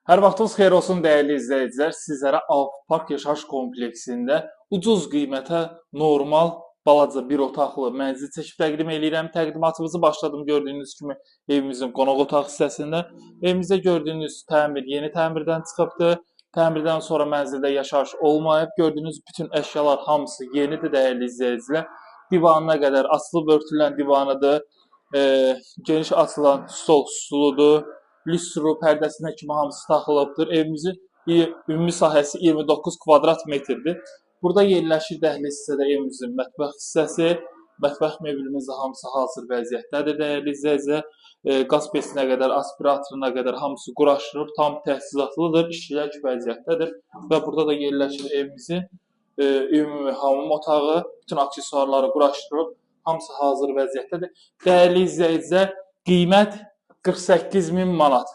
Hər vaxtınız xeyir olsun dəyərli izləyicilər. Sizlərə Park yaşayış kompleksində ucuz qiymətə normal balaca bir otaqlı mənzil çəkib təqdim edirəm. Təqdimatımızı başladım gördüyünüz kimi evimizin qonaq otaq hissəsində. Evimizdə gördüyünüz təmir yeni təmirdən çıxıbdır. Təmirdən sonra mənzildə yaşayış olmayıb. Gördüyünüz bütün əşyalar hamısı yenidir dəyərli izləyicilər. Divanına qədər açılıb örtülən divanıdır. Geniş açılan stuludur. Lüstru pərdəsinə kimi hamısı taxılıbdır. Evimizin ümumi sahəsi 29 kvadrat metrdir. Burada yerləşir dəhliz hissədə evimizin mətbəx hissəsi. Mətbəx mebelimiz də hamısı hazır vəziyyətdədir dəyərli izləyicilər. Qaz peçinə qədər, aspiratoruna qədər hamısı quraşdırılıb, tam təchizatlıdır, işlək vəziyyətdədir. Və burada da yerləşir evimizin ümumi hamam otağı, bütün aksesuarları quraşdırılıb, hamısı hazır vəziyyətdədir. Dəyərli izləyicilər, qiymət 48.000 manat.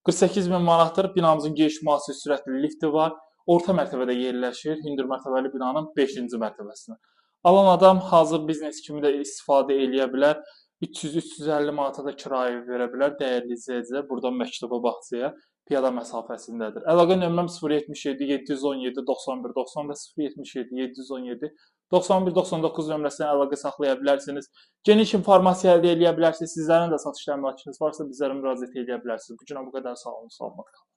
48.000 manatdır. Binamızın geniş müasir sürətli lifti var. Orta mərtəbədə yerləşir. Hündür mərtəbəli binanın 5-ci mərtəbəsində. Alan adam hazır biznes kimi də istifadə edə bilər. 300-350 manata da kirayə verə bilər. Dəyərli izləyicilər, buradan məktəbə, bağçaya piyada məsafəsindədir. Əlaqə nömrəm 077 717 91 90 və 077 717 91 99 nömrəsinə əlaqə saxlaya bilərsiniz. Geniş informasiya əldə edə bilərsiniz. Sizlərin də satış təminatınız varsa bizlərə müraciət edə bilərsiniz. Bu günə bu qədər. Sağ olun, salamat qalın.